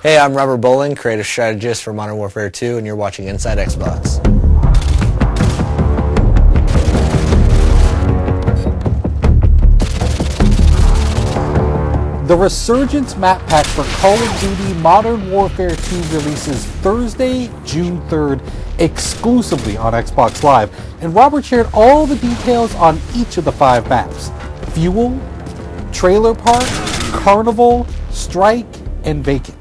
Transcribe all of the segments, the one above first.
Hey, I'm Robert Bowling, creative strategist for Modern Warfare 2, and you're watching Inside Xbox. The Resurgence map pack for Call of Duty Modern Warfare 2 releases Thursday, June 3rd, exclusively on Xbox Live, and Robert shared all the details on each of the 5 maps: Fuel, Trailer Park, Carnival, Strike, and Vacant.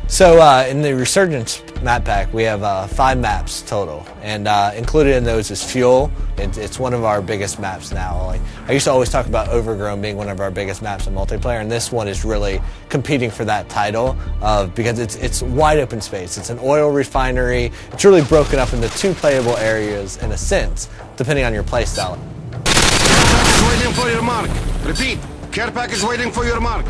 So in the Resurgence map pack, we have 5 maps total, and included in those is Fuel. It's one of our biggest maps now. I used to always talk about Overgrown being one of our biggest maps in multiplayer, and this one is really competing for that title because it's wide open space. It's an oil refinery. It's really broken up into 2 playable areas in a sense, depending on your playstyle. Care package waiting for your mark. Repeat, care package waiting for your mark.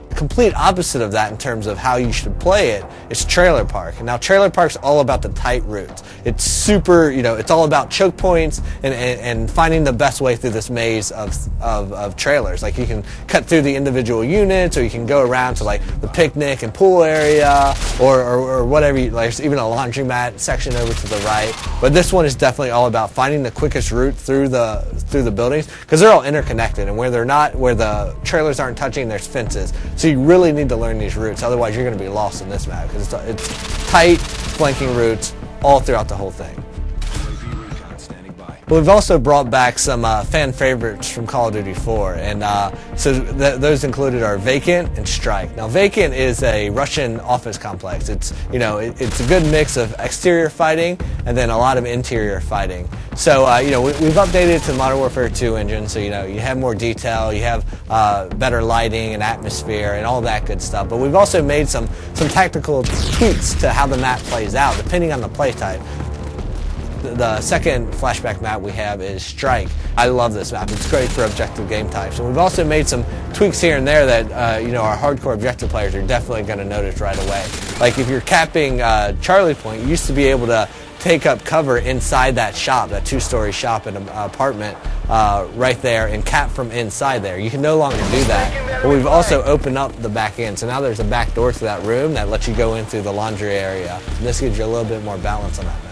The complete opposite of that in terms of how you should play it is Trailer Park. And now Trailer Park's all about the tight routes. It's super, it's all about choke points and finding the best way through this maze of trailers. Like you can cut through the individual units, or you can go around to like the picnic and pool area, or whatever. There's even a laundromat section over to the right. But this one is definitely all about finding the quickest route through the buildings, because they're all interconnected, and where the trailers aren't touching, there's fences. So you really need to learn these routes, otherwise you're going to be lost in this map, because it's tight, flanking routes all throughout the whole thing. But we've also brought back some fan favorites from Call of Duty 4, and so those included are Vacant and Strike. Now, Vacant is a Russian office complex. It's a good mix of exterior fighting and then a lot of interior fighting. So we've updated it to the Modern Warfare 2 engine, so you have more detail, you have better lighting and atmosphere and all that good stuff. But we've also made some tactical tweaks to how the map plays out depending on the play type. The second flashback map we have is Strike. I love this map. It's great for objective game types. And we've also made some tweaks here and there that our hardcore objective players are definitely going to notice right away. Like if you're capping Charlie Point, you used to be able to take up cover inside that shop, that 2-story shop in an apartment right there, and cap from inside there. You can no longer do that. But we've also opened up the back end, so now there's a back door to that room that lets you go in through the laundry area. And this gives you a little bit more balance on that map.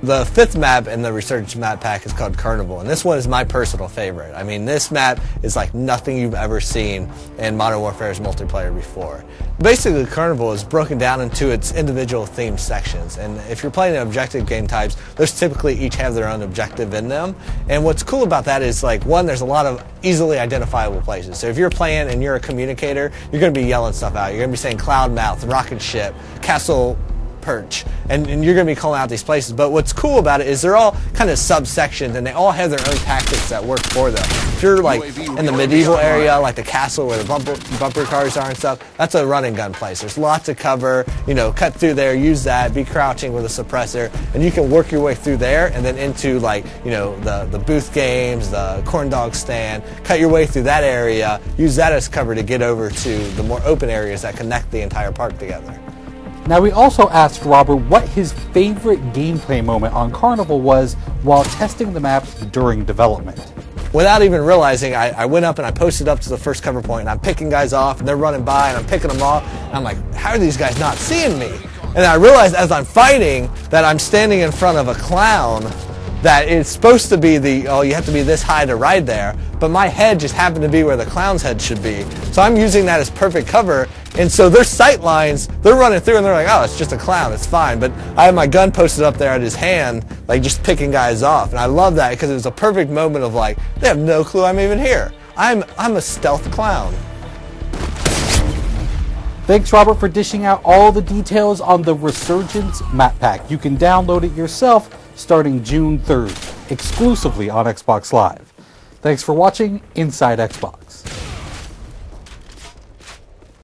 The 5th map in the Resurgence map pack is called Carnival, and this one is my personal favorite. I mean, this map is like nothing you've ever seen in Modern Warfare's multiplayer before. Basically, Carnival is broken down into its individual themed sections, and if you're playing objective game types, those typically each have their own objective in them. And what's cool about that is, like, one, there's a lot of easily identifiable places. So if you're playing and you're a communicator, you're going to be yelling stuff out. You're going to be saying Cloud Mouth, Rocket Ship, Castle Perch, and you're going to be calling out these places. But what's cool about it is they're all kind of subsections, and they all have their own tactics that work for them. If you're like in the medieval area, like the castle where the bumper cars are and stuff, that's a run and gun place. There's lots of cover, cut through there, use that, be crouching with a suppressor, and you can work your way through there and then into like, the booth games, the corn dog stand, cut your way through that area, use that as cover to get over to the more open areas that connect the entire park together. Now, we also asked Robert what his favorite gameplay moment on Carnival was while testing the map during development. Without even realizing, I went up and I posted up to the first cover point, and I'm picking guys off, and they're running by, and I'm picking them off, and I'm like, how are these guys not seeing me? And I realized as I'm fighting that I'm standing in front of a clown that it's supposed to be you have to be this high to ride there, but my head just happened to be where the clown's head should be. So I'm using that as perfect cover, and so their sight lines, they're running through and they're like, oh, it's just a clown, it's fine. But I have my gun posted up there at his hand, like just picking guys off, and I love that because it was a perfect moment of like, they have no clue I'm even here. I'm a stealth clown. Thanks, Robert, for dishing out all the details on the Resurgence map pack. You can download it yourself starting June 3rd, exclusively on Xbox Live. Thanks for watching Inside Xbox.